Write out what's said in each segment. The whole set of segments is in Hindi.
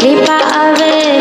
कृपा अवतार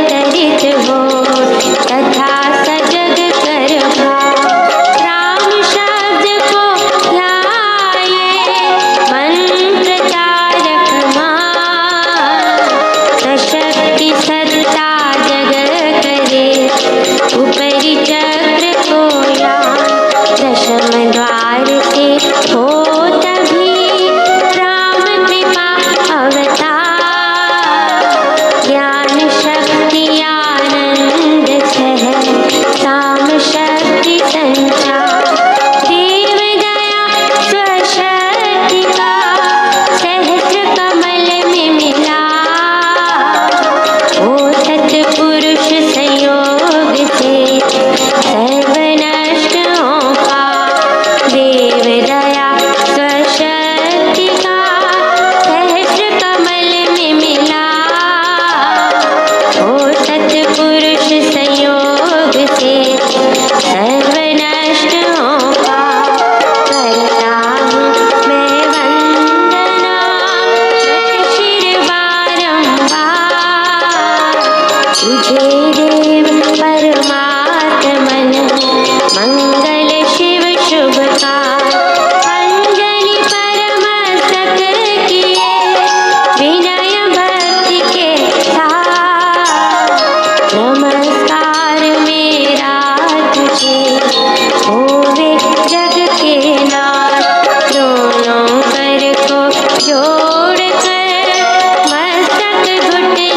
तुझे देव परमात्मन मंगल शिव शुभकार। अंजलि परमस्तक किए विनय भक्ति के साथ। नमस्कार मेरा तुझे होवे जग के नाथ। दोनों कर को जोड़ कर मस्तक घुटने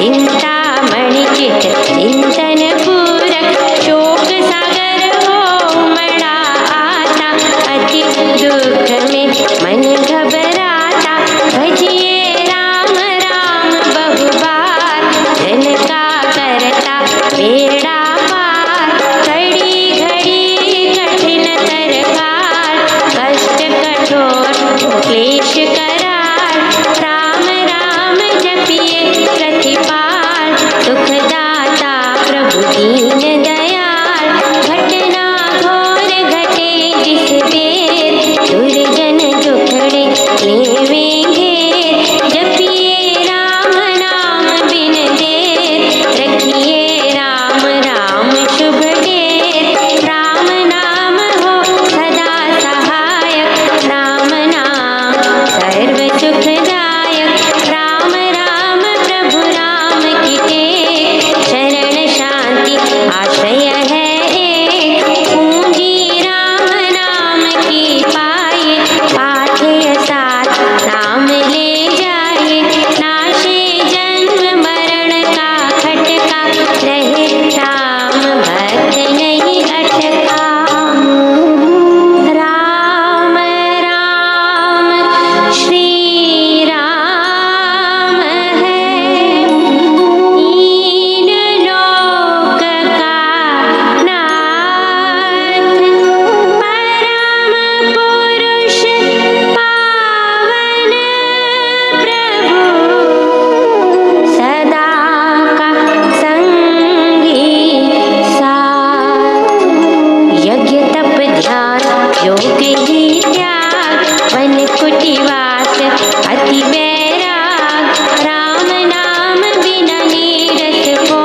चिंतामणि चित चिंतन पूरक शोक सागर हो उमड़ा आता अति दुख में मन घबराता भजिए राम राम बहु बार जन का करता बेड़ा पार घड़ी घड़ी कठिन तरकार कष्ट कठोर क्लेश करार राम राम जपिए प्रतिपाल दुखदाता प्रभु दीन दयाल घटना घोर घटे जिस बेर दुर्जन दुखड़े लेवे घेर जपिए राम नाम बिन देर रखिए राम राम शुभ देर राम नाम हो सदा सहायक राम नाम सर्व सुखदायक राम राम प्रभु राम की टेक शरण शांति आश्रय है एक पूंजी राम नाम की पाए पाथे साथ नाम ले जाए नाशे जन्म मरण का खटका रहे राम भक्त नहीं अटका राम राम श्री राम है तीन लोक का नाथ परम पुरुष पावन प्रभु सदा का संगी साथ यज्ञ तप ध्यान योग ही त्याग वन कुटिवास अति वैराग राम नाम बिना नीरस को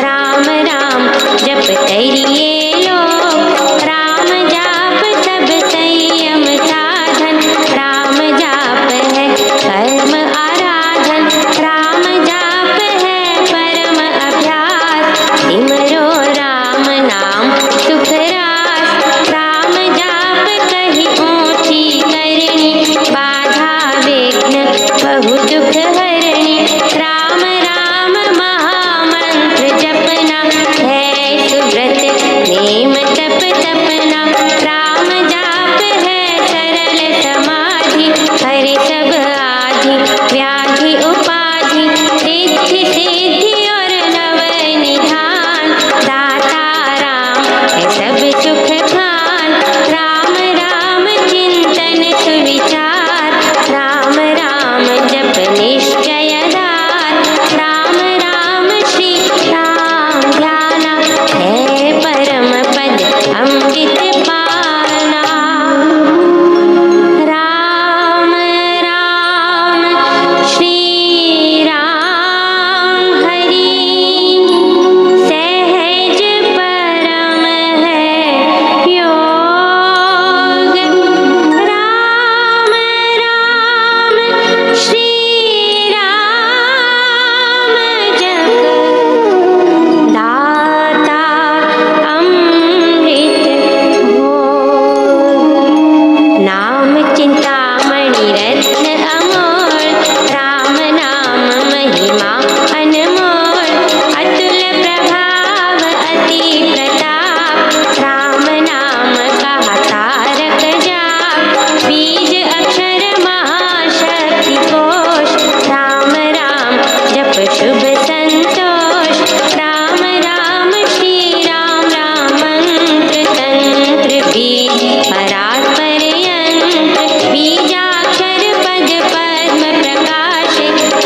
राम राम जप करिए लोग राम जाप सब संयम साधन राम जाप है कर्म आराधन राम जाप है परम अभ्यास सिमरो राम नाम सुख रास राम जाप कही ऊंची करनी बाधा विघ्न बहु दुख हरणी राम राम महामंत्र जपना है सुव्रत नेम तप तपना राम जाप है सरल समाधि हरे सब आधि व्याधि उपाधि रिद्धि सिद्धि और नव निधान दाता राम है सब सुख खान राम राम चिंतन सुविचार राम राम जप निश्चय दार राम राम श्री राम ध्याना है परम पद अमृत पाना राम राम श्री राम हरि सहज परम है योग राम राम श्री राम जप दाता अमृत भोग नाम चिंतामणि रत्न अमोल राम नाम महिमा अनमोल अतुल प्रभाव अति प्रताप राम नाम कहा तारक जाप बीज अक्षर महाशक्ति कोश राम राम जप शुभ संतोष राम राम श्री राम राम मंत्र तंत्र बीज परात्पर यंत्र बीजाक्षर पद पद्म प्रकाश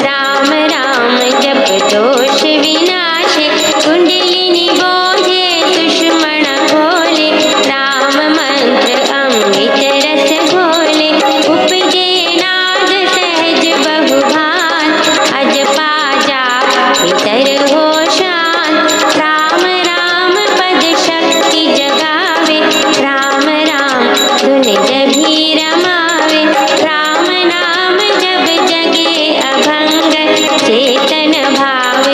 राम राम जप दोष विनाश कुंडलिनी बोधे दुश्मन खोले राम मंत्र अमृत रस घोले उपजे नाद सहज बहुभान अजपा जाप भीतर हो शांत राम राम पद शक्ति जगावे राम राम धुन जभी रमावे राम नाम जब जगे अभंग चेतन भाव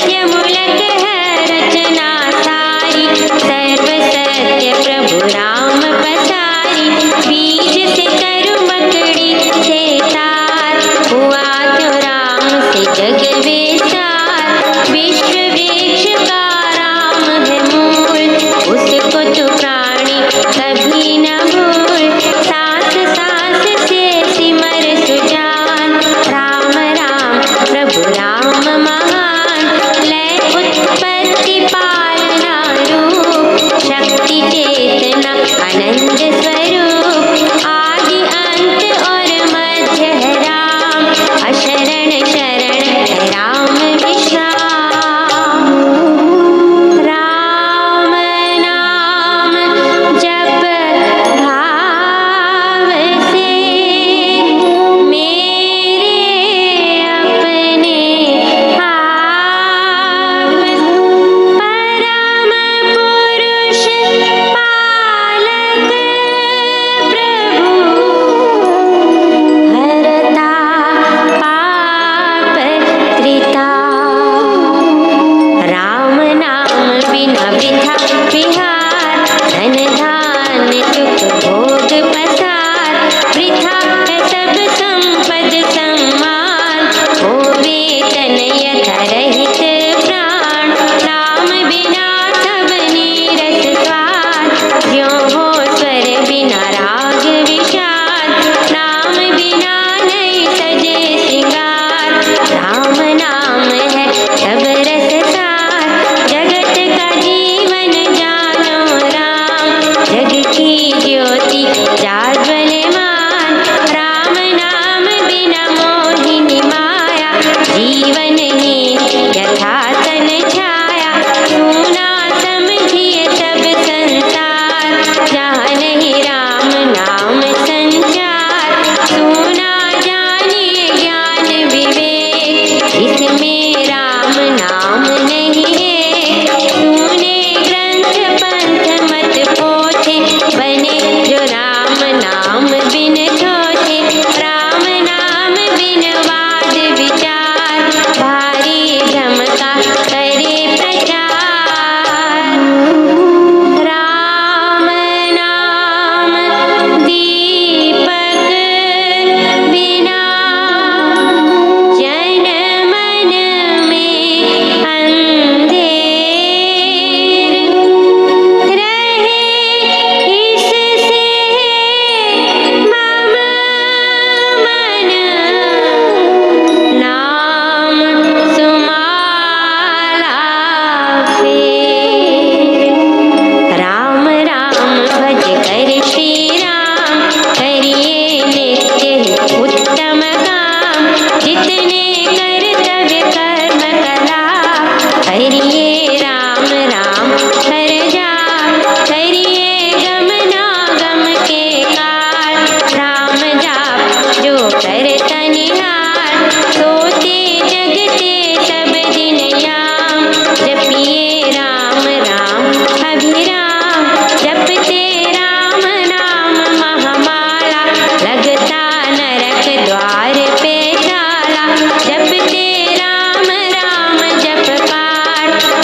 मध्य मूलक है रचना सारी, सर्व सत्य प्रभु राम पसारी। बीज से तरु मकड़ी से तार, हुआ तो राम से जग विस्तार। विश्व वृक्ष का राम है मूल, उसको तो प्राणी कभी न भूल। सांस सांस से सिमर सुजान, राम राम प्रभु राम महान। लय उत्पत्ति पालना रूप, शक्ति चेतना आनंद स्वरूप। आदि अंत और मध्य है राम, अशरण शरण है राम विश्राम। राम नाम जप भाव से, मेरे अपने आप। परम पुरुष पालक प्रभु, हरता पाप त्रिता। राम नाम बिना वृथा विहार, धन धान सुख भोग पसार। वृथा है सब संपद सम्मान, होवे तन यथा रहित प्राण। राम बिना सब नीरस स्वाद, ज्यों हो स्वर बिना राग विषाद। राम बिना नहीं सजे सिंगार, राम नाम है सब रस सार। जगत का जीवन जानो राम, जग की ज्योति जाज्वल्यमान। राम नाम बिना मोहिनी माया, जीवन ही यथा तन छाया। सुना समझिए सब संसार, जहाँ नहीं राम नाम संचार। सुना जानिए ज्ञान विवेक, इसमें राम नाम नहीं है। सुने ग्रंथ पंथ मत पोथे, बने जो राम नाम बिन सोचे। राम नाम बिन वाद विचार, भारी भ्रम का करे प्रचार। राम नाम दीपक बिना, जन मन में अंधेर रहे। इससे मम मन, नाम सुमाला फेर। राम राम भज कर श्री राम, करिए नित्य ही उत्तम काम। जितने कर्तव्य कर्म कलाप, करिए राम राम हर जाप। करिए गमनागम के काल, राम जाप जो करता निहाल। सोते जगते सब दिन याम, जपिए राम राम अभिराम। जपते राम नाम महामाला, लगता नरक द्वार पे ताला। जपते राम राम जप पाठ,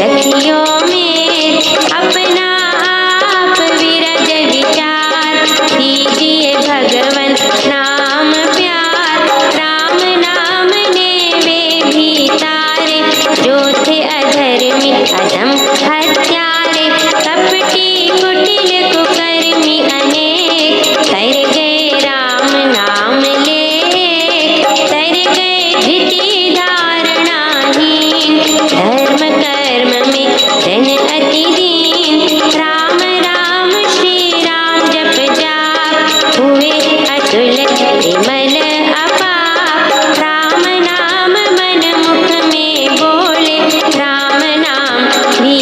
सखियों में अपना आप विरज विचार, दीजिए भगवन नाम प्यार। राम नाम ने वे भी तारे, जो थे अधर्मी अधम हत्यारे। कपटी कुटिल कुकर्मी अनेक, कर गए राम नाम ले, कर गए धृति धारणाहीन। धर्म कर्म में जन अति दीन, राम राम श्री राम जप जाप, हुए अतुल विमल अपाप। राम नाम मन मुख में बोले, राम नाम भी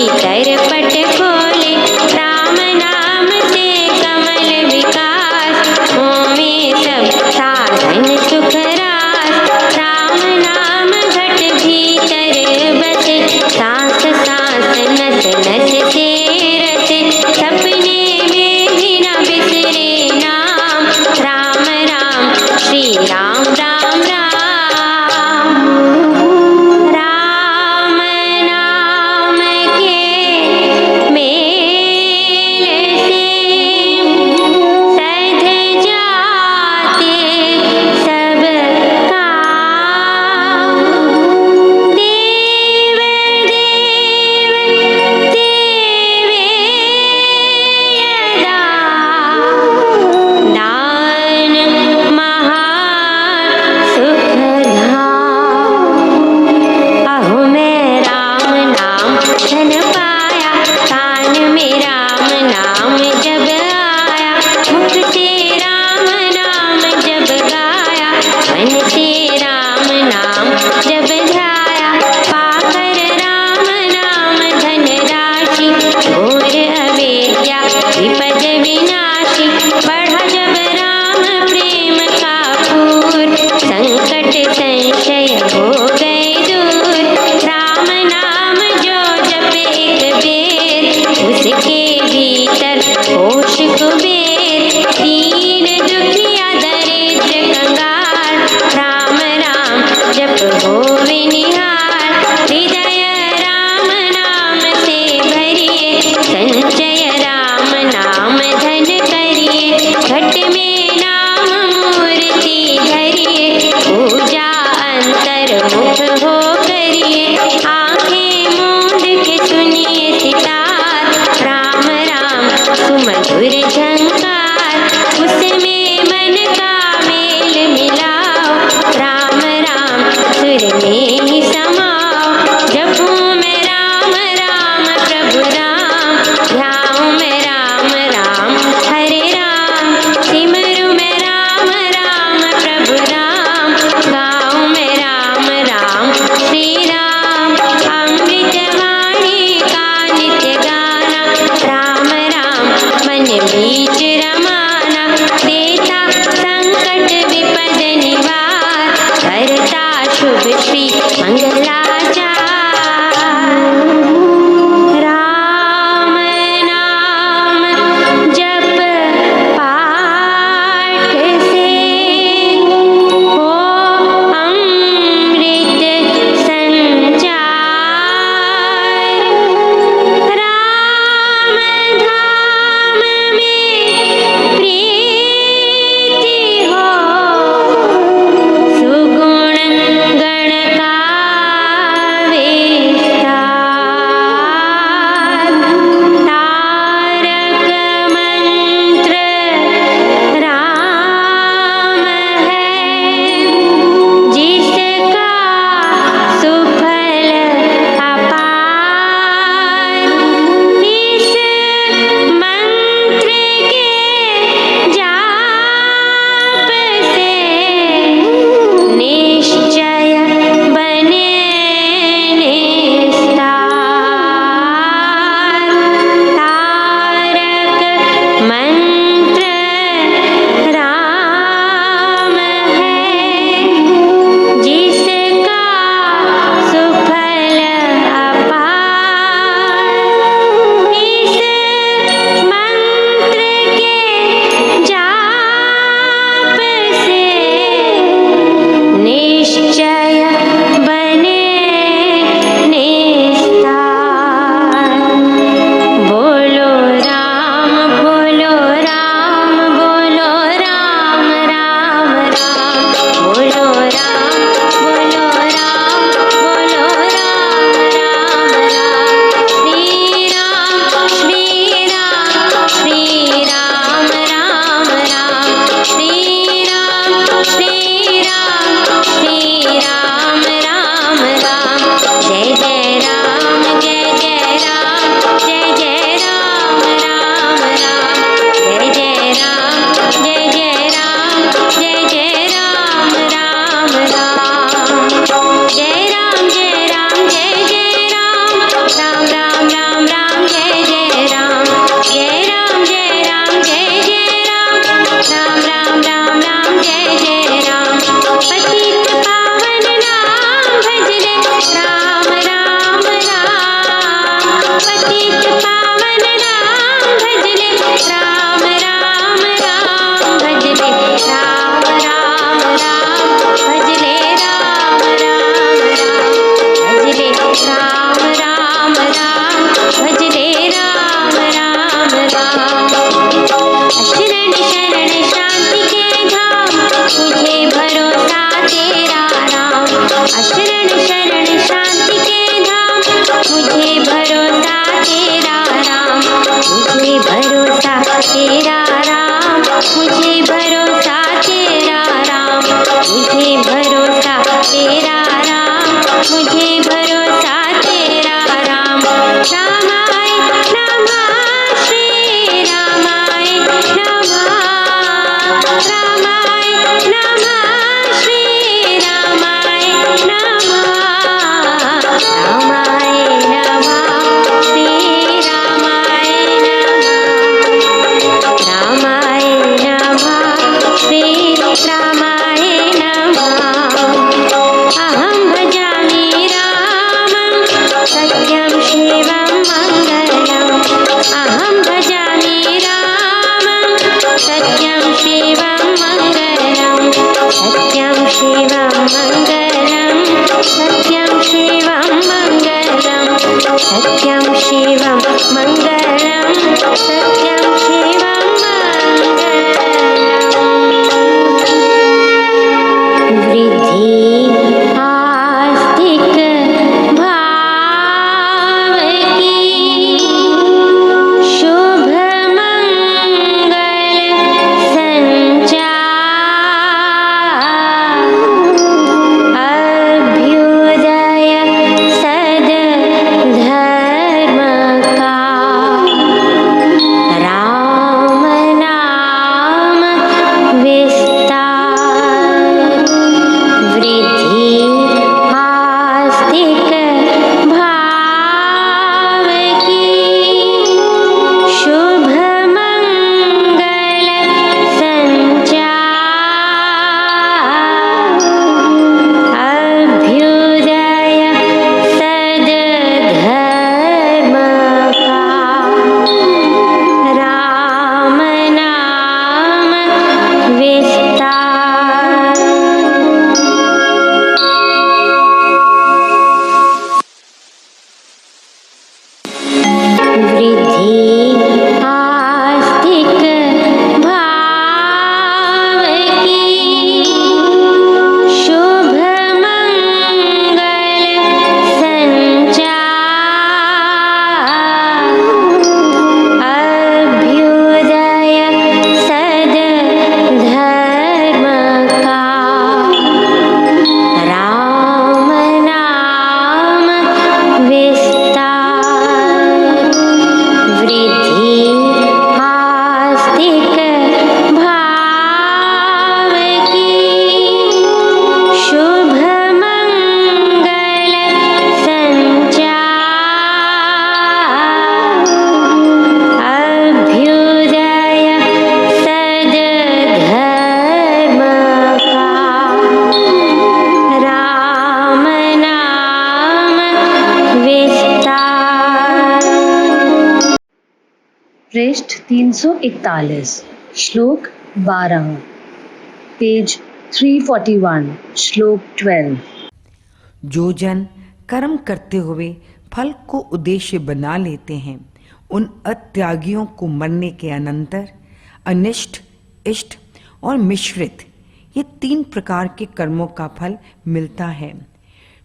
मङ्गलं सत्यं शिवं मङ्गलम् वृद्धि आस्तिक भाव की शुभ मंगल संचार अभ्युदय सद धर्म का राम नाम विस्तार वृद्धि आस्तिक भाव की शुभ मंगल संचार अभ्युदय सद धर्म का राम नाम विस्तार वृद्धि आस्तिक भाव की शुभ मंगल संचार अभ्युदय सद धर्म का राम नाम विस्तार वृद्धि आस्तिक भाव की शुभ मंगल संचार अभ्युदय सद धर्म का राम नाम विस्तार पृष्ठ 341 श्लोक 12 पेज 341 श्लोक 12 जो जन कर्म करते हुए फल को उद्देश्य बना लेते हैं उन अत्यागियों को मरने के अनंतर अनिष्ट, इष्ट और मिश्रित ये 3 प्रकार के कर्मों का फल मिलता है,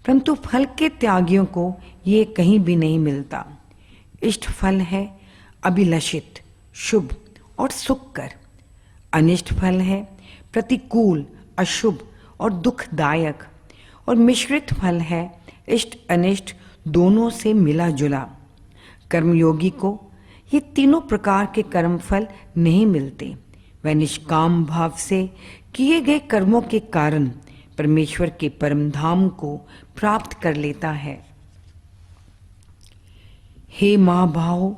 परंतु फल के त्यागियों को ये कहीं भी नहीं मिलता। इष्ट फल है अभिलषित, शुभ और सुखकर। अनिष्ट फल है प्रतिकूल, अशुभ और दुखदायक। और मिश्रित फल है इष्ट अनिष्ट दोनों से मिला जुला। कर्मयोगी को ये तीनों प्रकार के कर्म फल नहीं मिलते। वह निष्काम भाव से किए गए कर्मों के कारण परमेश्वर के परम धाम को प्राप्त कर लेता है। हे महाभाव,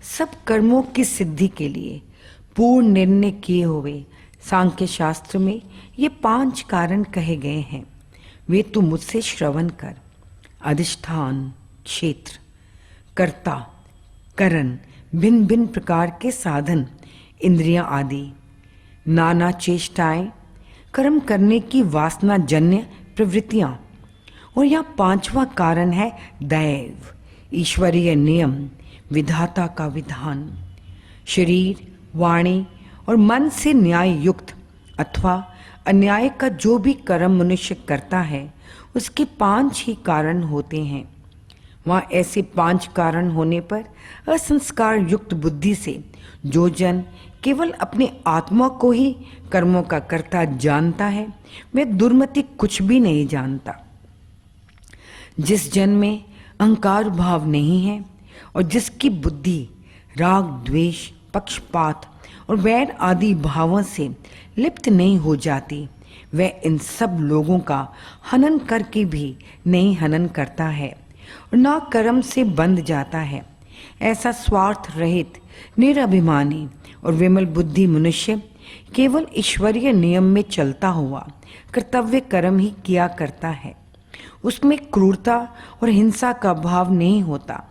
सब कर्मों की सिद्धि के लिए पूर्ण निर्णय किए हुए सांख्य शास्त्र में ये 5 कारण कहे गए हैं, वे तू मुझसे श्रवण कर। अधिष्ठान, क्षेत्र, कर्ता, करण, भिन्न भिन्न प्रकार के साधन, इंद्रियां आदि, नाना चेष्टाएं, कर्म करने की वासना जन्य प्रवृत्तियां। और यहाँ 5वां कारण है दैव, ईश्वरीय नियम, विधाता का विधान। शरीर, वाणी और मन से न्याय युक्त अथवा अन्याय का जो भी कर्म मनुष्य करता है उसके 5 ही कारण होते हैं। वहाँ ऐसे 5 कारण होने पर असंस्कार युक्त बुद्धि से जो जन केवल अपने आत्मा को ही कर्मों का कर्ता जानता है वह दुर्मति कुछ भी नहीं जानता। जिस जन में अहंकार भाव नहीं है और जिसकी बुद्धि राग, द्वेष, पक्षपात और वैर आदि भावों से लिप्त नहीं हो जाती, वह इन सब लोगों का हनन करके भी नहीं हनन करता है और ना कर्म से बंध जाता है। ऐसा स्वार्थ रहित, निरभिमानी और विमल बुद्धि मनुष्य केवल ईश्वरीय नियम में चलता हुआ कर्तव्य कर्म ही किया करता है। उसमें क्रूरता और हिंसा का भाव नहीं होता।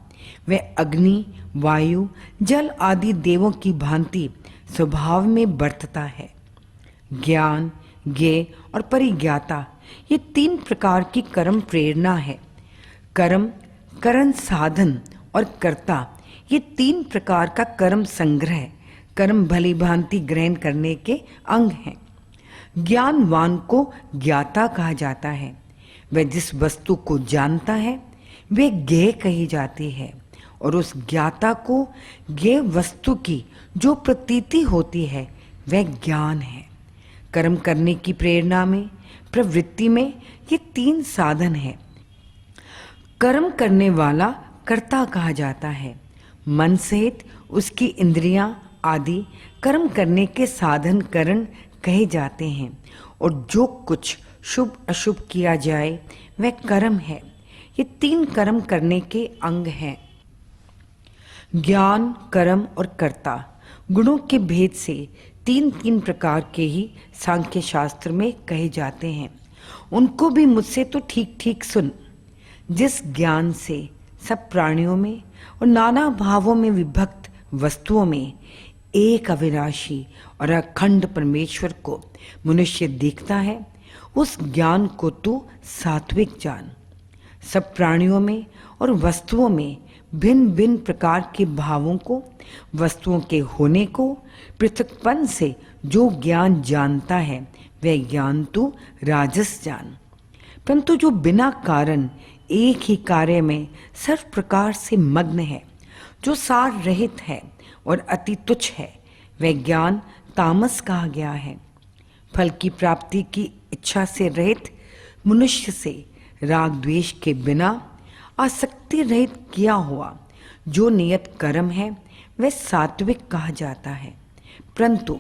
वह अग्नि, वायु, जल आदि देवों की भांति स्वभाव में बरतता है। ज्ञान, ज्ञेय और परिज्ञाता ये 3 प्रकार की कर्म प्रेरणा है। कर्म, करण साधन और कर्ता ये 3 प्रकार का कर्म संग्रह, कर्म भली भांति ग्रहण करने के अंग हैं। ज्ञानवान को ज्ञाता कहा जाता है। वह जिस वस्तु को जानता है वह ज्ञेय कही जाती है, और उस ज्ञाता को ज्ञेय वस्तु की जो प्रतीति होती है वह ज्ञान है। कर्म करने की प्रेरणा में, प्रवृत्ति में ये 3 साधन हैं। कर्म करने वाला कर्ता कहा जाता है। मन सहित उसकी इंद्रियां आदि कर्म करने के साधन करण कहे जाते हैं, और जो कुछ शुभ अशुभ किया जाए वह कर्म है। ये 3 कर्म करने के अंग हैं। ज्ञान, कर्म और कर्ता गुणों के भेद से 3 प्रकार के ही सांख्य शास्त्र में कहे जाते हैं। उनको भी मुझसे तो ठीक ठीक सुन। जिस ज्ञान से सब प्राणियों में और नाना भावों में विभक्त वस्तुओं में एक अविनाशी और अखंड परमेश्वर को मनुष्य देखता है, उस ज्ञान को तू सात्विक जान। सब प्राणियों में और वस्तुओं में भिन्न भिन्न प्रकार के भावों को, वस्तुओं के होने को, पृथकपन से जो ज्ञान जानता है वह ज्ञान तू राजस जान। परंतु जो बिना कारण एक ही कार्य में सर्व प्रकार से मग्न है, जो सार रहित है और अति तुच्छ है, वह ज्ञान तामस कहा गया है। फल की प्राप्ति की इच्छा से रहित मनुष्य से राग द्वेष के बिना आसक्ति रहित किया हुआ जो नियत कर्म है वह सात्विक कहा जाता है। परंतु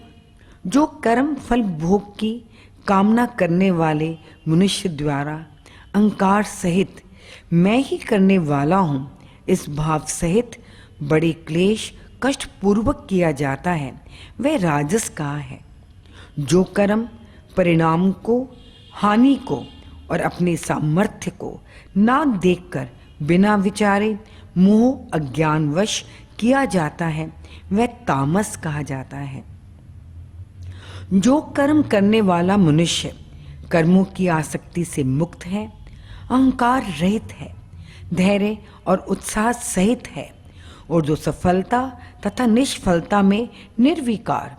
जो कर्म फल भोग की कामना करने वाले मनुष्य द्वारा अहंकार सहित मैं ही करने वाला हूँ इस भाव सहित बड़े क्लेश कष्ट पूर्वक किया जाता है, वह राजस कहा है। जो कर्म परिणाम को, हानि को और अपने सामर्थ्य को ना देखकर बिना विचारे मोह अज्ञानवश किया जाता है वह तामस कहा जाता है। जो कर्म करने वाला मनुष्य कर्मों की आसक्ति से मुक्त है, अहंकार रहित है, धैर्य और उत्साह सहित है, और जो सफलता तथा निष्फलता में निर्विकार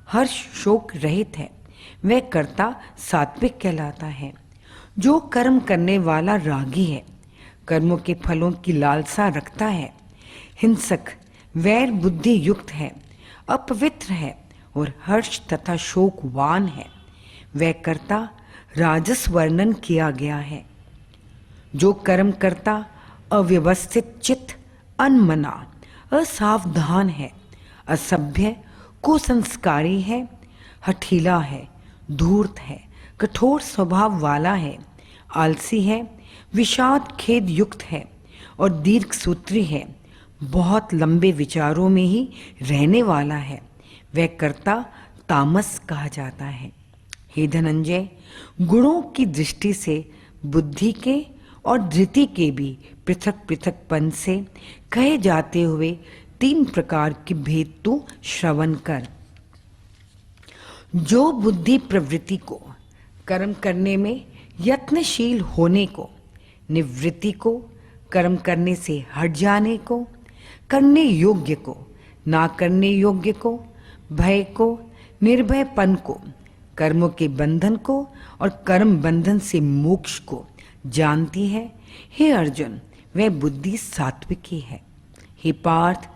हर्ष शोक रहित है, वह कर्ता सात्विक कहलाता है। जो कर्म करने वाला रागी है, कर्मों के फलों की लालसा रखता है, हिंसक वैर बुद्धि युक्त है, अपवित्र है और हर्ष तथा शोकवान है, वह कर्ता राजस वर्णन किया गया है। जो कर्म करता अव्यवस्थित चित्त, अनमना, असावधान है, असभ्य, कुसंस्कारी है, हठीला है, धूर्त है, कठोर स्वभाव वाला है, आलसी है, विषाद खेद युक्त है और दीर्घ सूत्री है, बहुत लंबे विचारों में ही रहने वाला है, वह कर्ता तामस कहा जाता है। हे धनंजय, गुणों की दृष्टि से बुद्धि के और धृति के भी पृथक पृथकपन से कहे जाते हुए 3 प्रकार के भेद तू श्रवण कर। जो बुद्धि प्रवृत्ति को, कर्म करने में यत्नशील होने को, निवृत्ति को, कर्म करने से हट जाने को, करने योग्य को, ना करने योग्य को, भय को, निर्भयपन को, कर्मों के बंधन को और कर्म बंधन से मोक्ष को जानती है, हे अर्जुन, वह बुद्धि सात्विकी है। हे पार्थ,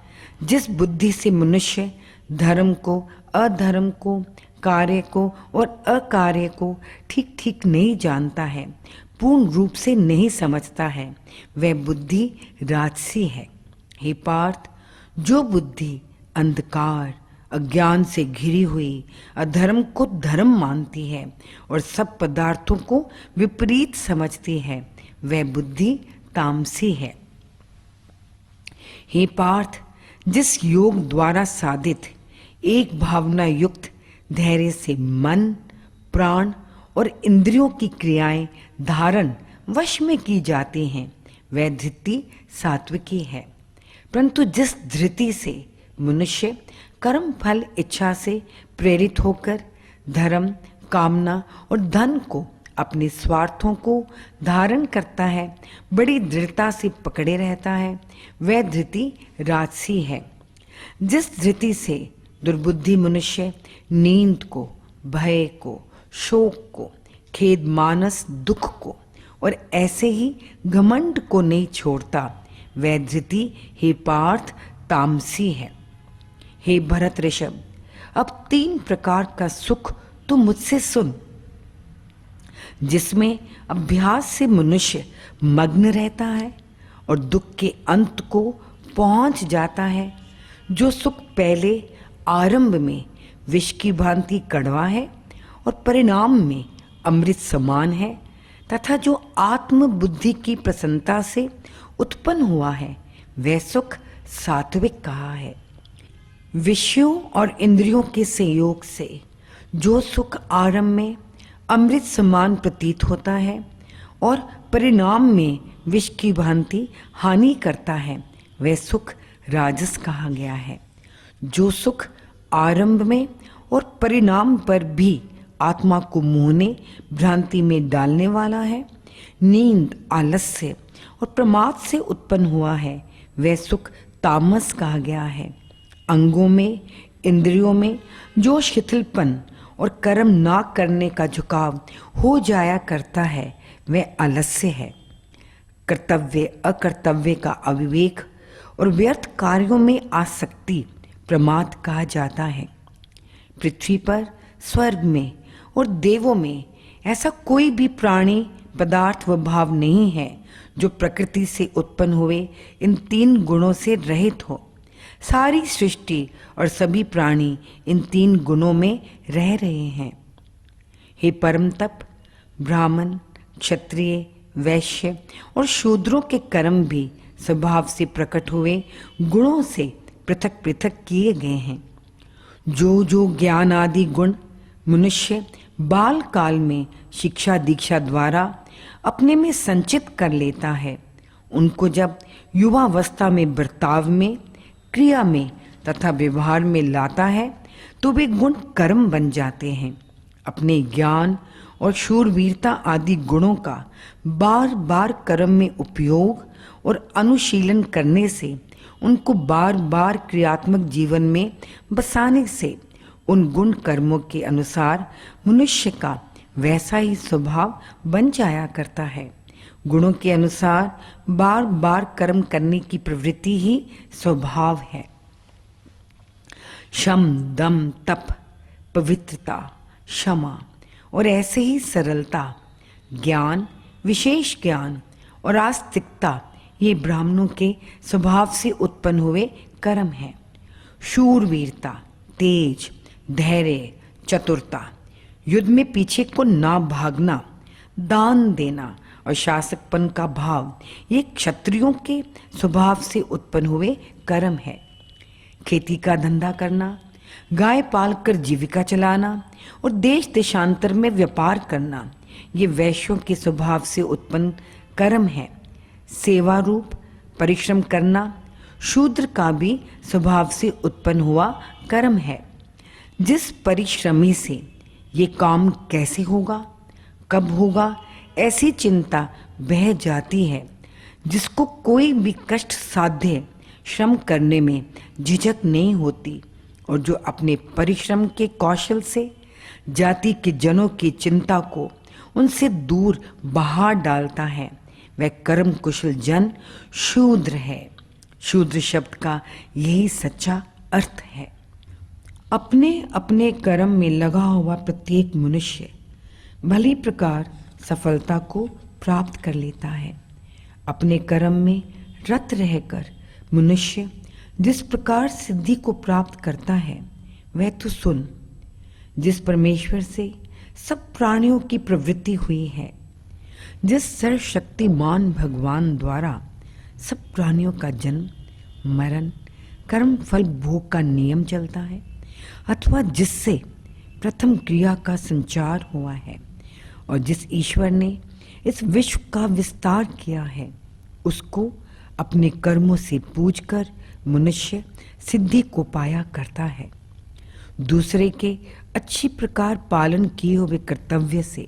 जिस बुद्धि से मनुष्य धर्म को, अधर्म को, कार्य को और अकार्य को ठीक ठीक नहीं जानता है, पूर्ण रूप से नहीं समझता है, वह बुद्धि राजसी है। हे पार्थ, जो बुद्धि अंधकार अज्ञान से घिरी हुई अधर्म को धर्म मानती है और सब पदार्थों को विपरीत समझती है, वह बुद्धि तामसी है। हे पार्थ, जिस योग द्वारा साधित एक भावना युक्त धैर्य से मन, प्राण और इंद्रियों की क्रियाएं धारण वश में की जाती हैं, वह धृति सात्विकी है। परंतु जिस धृति से मनुष्य कर्म फल इच्छा से प्रेरित होकर धर्म, कामना और धन को अपने स्वार्थों को धारण करता है, बड़ी दृढ़ता से पकड़े रहता है, वह धृति राजसी है। जिस धृति से दुर्बुद्धि मनुष्य नींद को, भय को, शोक को, खेद मानस दुख को और ऐसे ही घमंड को नहीं छोड़ता, वह धृति हे पार्थ तामसी है। हे भरत ऋषभ, अब 3 प्रकार का सुख तो मुझसे सुन, जिसमें अभ्यास से मनुष्य मग्न रहता है और दुख के अंत को पहुंच जाता है। जो सुख पहले आरंभ में विष की भांति कड़वा है और परिणाम में अमृत समान है, तथा जो आत्म बुद्धि की प्रसन्नता से उत्पन्न हुआ है, वह सुख सात्विक कहा है। विषयों और इंद्रियों के संयोग से जो सुख आरंभ में अमृत समान प्रतीत होता है और परिणाम में विष की भांति हानि करता है, वह सुख राजस कहा गया है। जो सुख आरंभ में और परिणाम पर भी आत्मा को मोहने भ्रांति में डालने वाला है, नींद, आलस्य और प्रमाद से उत्पन्न हुआ है, वह सुख तामस कहा गया है। अंगों में, इंद्रियों में जो शिथिलपन और कर्म ना करने का झुकाव हो जाया करता है, वह आलस्य है। कर्तव्य अकर्तव्य का अविवेक और व्यर्थ कार्यों में आसक्ति प्रमाद कहा जाता है। पृथ्वी पर, स्वर्ग में और देवों में ऐसा कोई भी प्राणी, पदार्थ व भाव नहीं है जो प्रकृति से उत्पन्न हुए इन 3 गुणों से रहित हो। सारी सृष्टि और सभी प्राणी इन 3 गुणों में रह रहे हैं। हे परम तप, ब्राह्मण, क्षत्रिय, वैश्य और शूद्रों के कर्म भी स्वभाव से प्रकट हुए गुणों से पृथक पृथक किए गए हैं। जो जो ज्ञान आदि गुण मनुष्य बाल काल में शिक्षा दीक्षा द्वारा अपने में संचित कर लेता है, उनको जब युवावस्था में बर्ताव में, क्रिया में तथा व्यवहार में लाता है, तो वे गुण कर्म बन जाते हैं। अपने ज्ञान और शूरवीरता आदि गुणों का बार बार कर्म में उपयोग और अनुशीलन करने से, उनको बार बार क्रियात्मक जीवन में बसाने से उन गुण कर्मों के अनुसार मनुष्य का वैसा ही स्वभाव बन जाया करता है। गुणों के अनुसार बार बार कर्म करने की प्रवृत्ति ही स्वभाव है। शम, दम, तप, पवित्रता, क्षमा और ऐसे ही सरलता, ज्ञान, विशेष ज्ञान और आस्तिकता, ये ब्राह्मणों के स्वभाव से उत्पन्न हुए कर्म हैं। शूरवीरता, तेज, धैर्य, चतुरता, युद्ध में पीछे को ना भागना, दान देना और शासकपन का भाव, ये क्षत्रियों के स्वभाव से उत्पन्न हुए कर्म है। खेती का धंधा करना, गाय पालकर जीविका चलाना और देश देशांतर में व्यापार करना, ये वैश्यों के स्वभाव से उत्पन्न कर्म है। सेवा रूप परिश्रम करना शूद्र का भी स्वभाव से उत्पन्न हुआ कर्म है। जिस परिश्रमी से ये काम कैसे होगा, कब होगा, ऐसी चिंता बह जाती है, जिसको कोई भी कष्ट साध्य श्रम करने में झिझक नहीं होती और जो अपने परिश्रम के कौशल से जाति के जनों की चिंता को उनसे दूर बहा डालता है, वह कर्म कुशल जन शूद्र है। शूद्र शब्द का यही सच्चा अर्थ है। अपने अपने कर्म में लगा हुआ प्रत्येक मनुष्य भली प्रकार सफलता को प्राप्त कर लेता है। अपने कर्म में रत रहकर मनुष्य जिस प्रकार सिद्धि को प्राप्त करता है, वह तो सुन। जिस परमेश्वर से सब प्राणियों की प्रवृत्ति हुई है, जिस सर्वशक्तिमान भगवान द्वारा सब प्राणियों का जन्म, मरण, कर्म फल भोग का नियम चलता है, अथवा जिससे प्रथम क्रिया का संचार हुआ है, और जिस ईश्वर ने इस विश्व का विस्तार किया है, उसको अपने कर्मों से पूजकर मनुष्य सिद्धि को पाया करता है। दूसरे के अच्छी प्रकार पालन किए हुए कर्तव्य से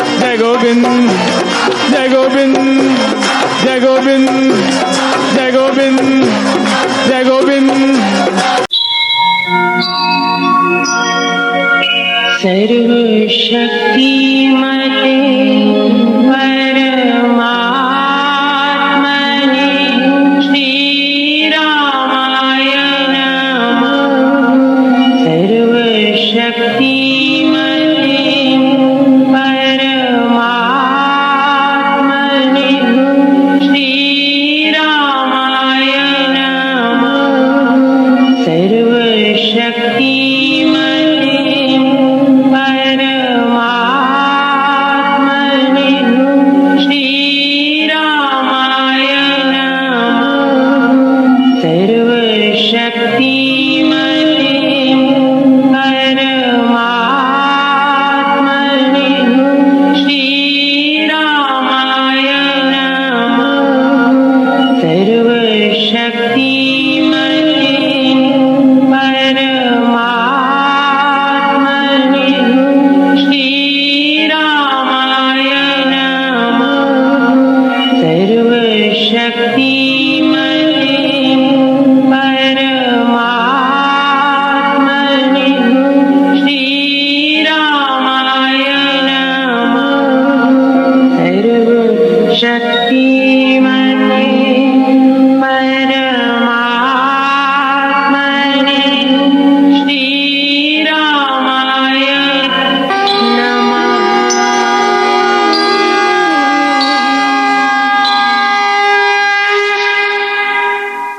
जय गोविंद जय गोविंद जय गोविंद जय गोविंद जय गोविंद सर्वशक्तिमते परमात्मने श्रीरामाय नमः सर्वशक्तिमते परमात्मने श्रीरामाय नमः सर्वशक्तिमते परमात्मने श्रीरामाय नमः सर्वशक्तिमते परमात्मने श्रीरामाय नमः सर्वशक्ति